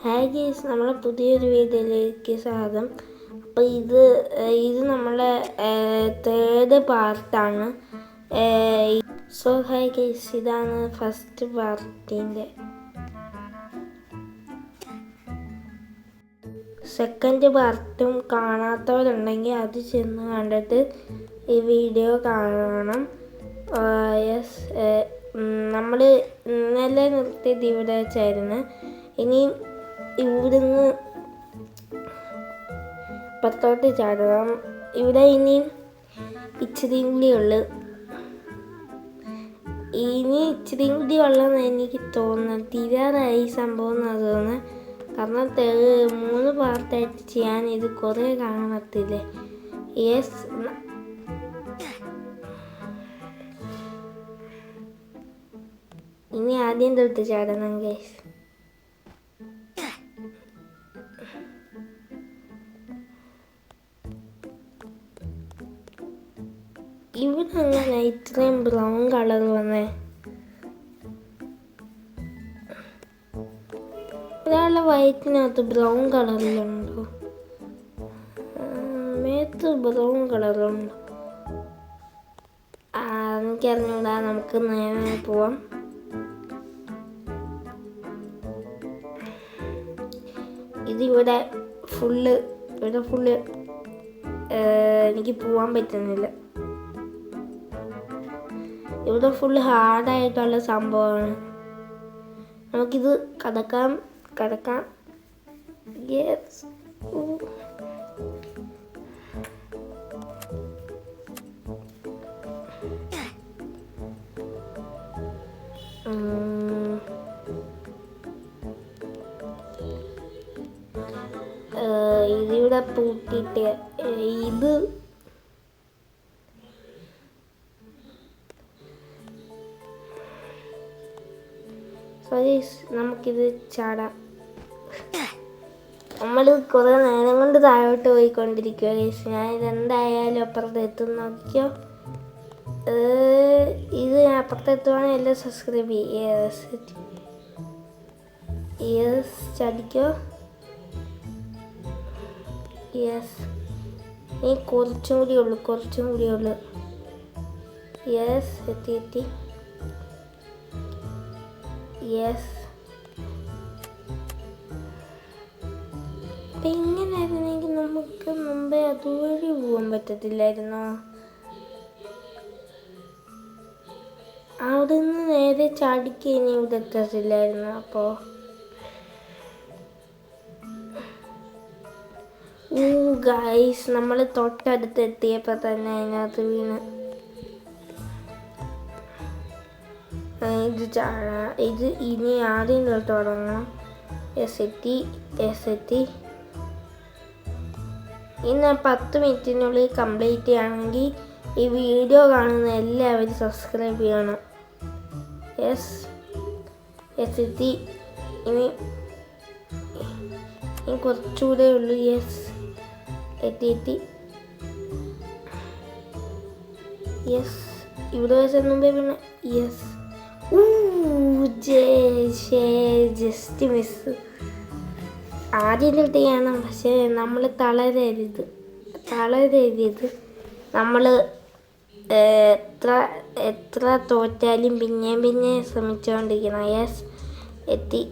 Hi guys, നമ്മളെ പുതിയൊരു വീഡിയോയിലേക്ക് സ്വാഗതം. അപ്പോൾ ഇത് നമ്മളെ തേർഡ് പാർട്ടാണ്. സോ ഹായ് ഗൈസ്, ഇതാണ് ഫസ്റ്റ് പാർട്ടിൻ്റെ. സെക്കൻഡ് പാർട്ടും കാണാത്തവരുണ്ടെങ്കിൽ അത് ചെന്ന് കണ്ടിട്ട് ഈ വീഡിയോ കാണണം. നമ്മൾ ഇന്നലെ നിർത്തിയത് ഇവിടെ വെച്ചായിരുന്നു. ഇനി ഇവിടുന്ന് പുറത്തോട്ട് ചാടണം. ഇവിടെ ഇനിയും ഇച്ചിരിയും കൂടി ഉള്ളു. ഇനി ഇച്ചിരിയും കൂടി ഉള്ളതെന്ന് എനിക്ക് തോന്നുന്നത്. തീരാറായി സംഭവം എന്ന് തോന്നുന്നത്. കാരണം 3 പാർട്ടായിട്ട് ചെയ്യാൻ ഇത് കുറേ കാണത്തില്ലേ. ഇനി ആദ്യം തൊട്ട് ചാടണം ഗൈസ്. ഇവിടെ അങ്ങനെ ഇത്രയും ബ്രൗൺ കളർ വന്നേ. ഒരാളുടെ വയറ്റിനകത്ത് ബ്രൗൺ കളറിലുണ്ടോ? മേത്ത് ബ്രൗൺ കളറുണ്ടോ? എനിക്കറിഞ്ഞൂടാ. നമുക്ക് നേരെ പോവാം. ഇവിടെ ഫുള്ള് എനിക്ക് പോവാൻ പറ്റുന്നില്ല. ഇവിടെ ഫുള്ള് ഹാർഡായിട്ടുള്ള സംഭവമാണ്. നമുക്കിത് കടക്കാം. യെസ്. ഇതിവിടെ പൂട്ടിയിട്ട് ഇത് നമുക്കിത് ചാടാം. നമ്മൾ കുറേ നേരം കൊണ്ട് താഴോട്ട് പോയിക്കൊണ്ടിരിക്കുക. ഞാൻ ഇതെന്തായാലും അപ്പുറത്ത് എത്തും. നോക്കിയോ, ഇത് അപ്പുറത്ത് എത്തുവാണെങ്കിൽ എല്ലാം സബ്സ്ക്രൈബ് ചെയ്യുക. ചടിക്കോ. ഇനി കുറച്ചും കൂടി ഉള്ളു. എത്തി. അപ്പം ഇങ്ങനായിരുന്നെങ്കിൽ നമുക്ക് മുമ്പേ അതുവഴി പോകാൻ പറ്റത്തില്ലായിരുന്നോ? അവിടെ നിന്ന് നേരെ ചാടിക്കഴിഞ്ഞ് ഇവിടെ എത്തത്തില്ലായിരുന്നു. അപ്പോൾ ഗൈസ്, നമ്മൾ തൊട്ടടുത്ത് എത്തിയപ്പോൾ തന്നെ അതിനകത്ത് വീണ്. ഇത് ഇനി ആദ്യം തൊട്ട് തുടങ്ങണം. എത്തി. ഇന്ന് 10 മിനിറ്റിനുള്ളിൽ കംപ്ലീറ്റ് ചെയ്യുകയാണെങ്കിൽ ഈ വീഡിയോ കാണുന്ന എല്ലാവരും സബ്സ്ക്രൈബ് ചെയ്യണം. എത്തി. ഇനി കുറച്ചുകൂടെ ഉള്ളു. എത്തി. ഇവിടെ വെച്ച മുമ്പേ പിന്നെ ജസ്റ്റ് മിസ്. ആദ്യം തൊട്ട് ചെയ്യണം. പക്ഷേ നമ്മൾ തളരരുത്. നമ്മൾ എത്ര തോറ്റാലും പിന്നെ ശ്രമിച്ചുകൊണ്ടിരിക്കണം. എത്തി.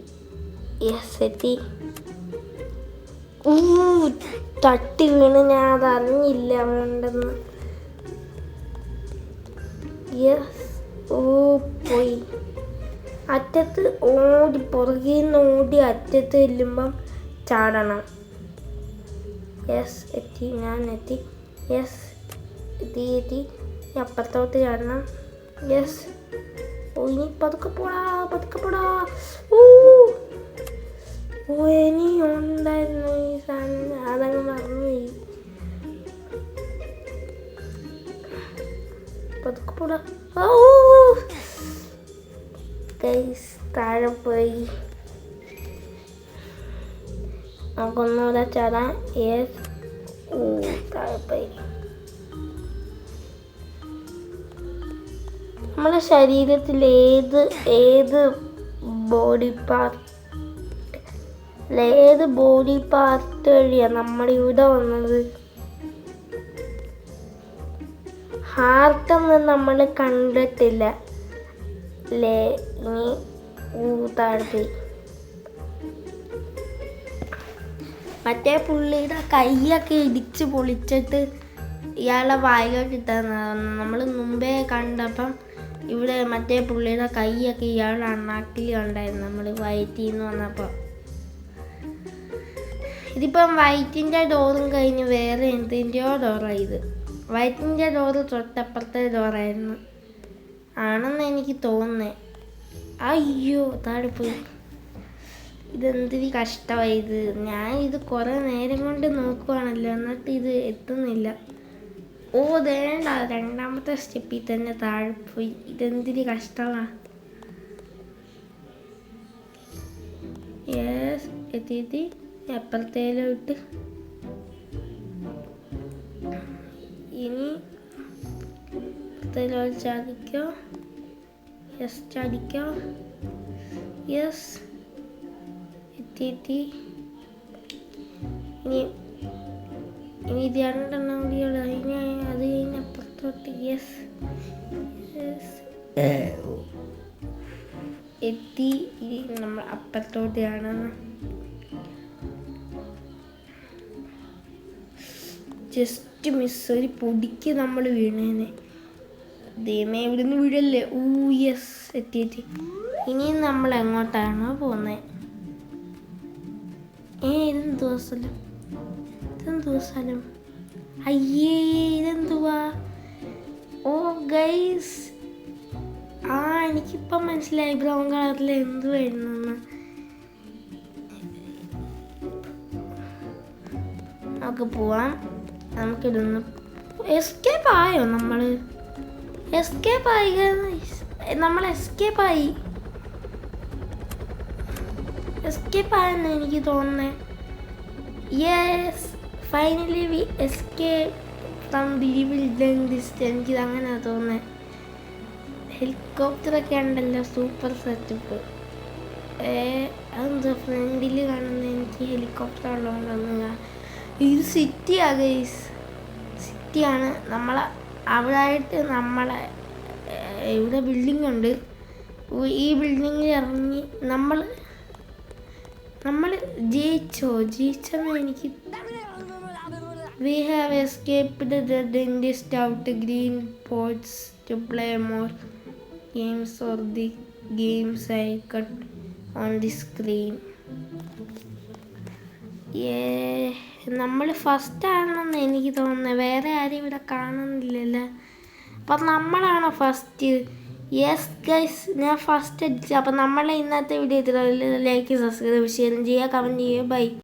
തട്ടി വീണ്. ഞാൻ അതറിഞ്ഞില്ല അവിടെ ഉണ്ടെന്ന്. പോയി. അറ്റത്ത് പുറകിൽ നിന്ന് ഓടി അറ്റത്ത് ചെല്ലുമ്പം ചാടണം. എത്തി. ഞാൻ എത്തി. എത്തി. അപ്പുറത്തോട്ട് ചാടണം. ഇനി പതുക്കെ പോടാ. ഇനി ഉണ്ടായിരുന്നു ഈ സാധനം. അതങ്ങ് മറന്നുപോയി. പതുക്കെ പോടാ. ഗൈസ്, താഴെ പോയി. നമുക്കൊന്നുകൂടെ ചാടാം. താഴെ പോയി. നമ്മുടെ ശരീരത്തിൽ ഏത് ബോഡി പാർട്ട് ഏത് ബോഡി പാർട്ട് വഴിയാണ് നമ്മളിവിടെ വന്നത്? ഹാർട്ടൊന്നും നമ്മൾ കണ്ടിട്ടില്ല. ഇനി താഴ്ത്തി മറ്റേ പുള്ളിയുടെ കൈയൊക്കെ ഇടിച്ച് പൊളിച്ചിട്ട് ഇയാളെ വായിലോട്ട് ഇട്ടതാണ് നമ്മൾ മുമ്പേ കണ്ടപ്പം. ഇവിടെ മറ്റേ പുള്ളിയുടെ കൈയൊക്കെ ഇയാളുടെ അണ്ണാക്കിൽ ഉണ്ടായിരുന്നു നമ്മൾ വയറ്റിൽ നിന്ന് വന്നപ്പോൾ. ഇതിപ്പം വയറ്റിൻ്റെ ഡോറും കഴിഞ്ഞ് വേറെ എന്തിൻ്റെയോ ഡോറാണ് ഇത്. വയറ്റിൻ്റെ ഡോറ് തൊട്ടപ്പുറത്തെ ഡോറായിരുന്നു ആണെന്ന് എനിക്ക് തോന്നുന്നത്. അയ്യോ താഴെ പോയി. ഇതെന്തൊരു കഷ്ടമായി ഇത്. ഞാൻ ഇത് കുറേ നേരം കൊണ്ട് നോക്കുവാണല്ലോ, എന്നിട്ട് ഇത് എത്തുന്നില്ല. ഓ വേണ്ട, രണ്ടാമത്തെ സ്റ്റെപ്പിൽ തന്നെ താഴെ പോയി. ഇതെന്തൊരു കഷ്ടമാണ്. യെസ് എത്തി. അപ്പുറത്തേലോട്ട് ഇനി അപ്പുറത്തേലോട്ട് ചാടിക്കോ. യെസ് ചാടിക്കോ. യെസ് എത്തി. ഇനി രണ്ടെണ്ണം കൂടിയുള്ളൂ. ഇനി അത് കഴിഞ്ഞ് അപ്പുറത്തോട്ട്. യെസ് എത്തി. ഇനി നമ്മൾ അപ്പുറത്തോട്ടാണ്. ജസ്റ്റ് മിസ്, ഒരു പൊടിക്ക് നമ്മൾ വീണേനെ. ദൈവമേ ഇവിടുന്ന് വീഴല്ലേ. യെസ് എത്തി. ഇനിയും നമ്മൾ എങ്ങോട്ടാണോ പോകുന്നത്? ഇതെന്തുവാ സ്ഥലം? അയ്യേ ഇതെന്തുവാ? ഓ ഗൈസ്, എനിക്കിപ്പം മനസ്സിലായി ബ്രൗൺ കളറിൽ എന്തുവായിരുന്നു. നമുക്ക് പോവാം. നമുക്കിതൊന്ന് എസ്കേപ്പ് ആയോ? നമ്മൾ എസ്കേപ്പ് ആയെന്ന് എനിക്ക് തോന്നുന്നത്. Yes finally we escape from the evil dentist. എനിക്കിത് അങ്ങനെ തോന്നുന്നത്. ഹെലികോപ്റ്ററൊക്കെ ഉണ്ടല്ലോ, സൂപ്പർ സെറ്റപ്പ്. അതെന്താ ഫ്രണ്ടിൽ കാണുന്നത്? എനിക്ക് ഹെലികോപ്റ്റർ ഉള്ളതുകൊണ്ടൊന്നും. ഇത് സിറ്റിയാണ് ഗൈസ്, സിറ്റിയാണ്. അവിടായിട്ട് ഇവിടെ ബിൽഡിംഗ് ഉണ്ട്. ഈ ബിൽഡിങ്ങിൽ ഇറങ്ങി നമ്മൾ ജയിച്ചെന്ന് എനിക്ക്. We have escaped the dentist out green pods to play more games or the games icon on the screen. നമ്മൾ ഫസ്റ്റ് ആണെന്ന് എനിക്ക് തോന്നുന്നത്. വേറെ ആരും ഇവിടെ കാണുന്നില്ലല്ലോ. അപ്പം നമ്മളാണോ ഫസ്റ്റ്? യെസ് ഗൈസ്, ഞാൻ ഫസ്റ്റ് അടിച്ചു. അപ്പം നമ്മളെ ഇന്നത്തെ വീഡിയോ ലൈക്ക്, സബ്സ്ക്രൈബ്, ഷെയർ ചെയ്യുക, കമൻറ്റ് ചെയ്യുക. ബൈ.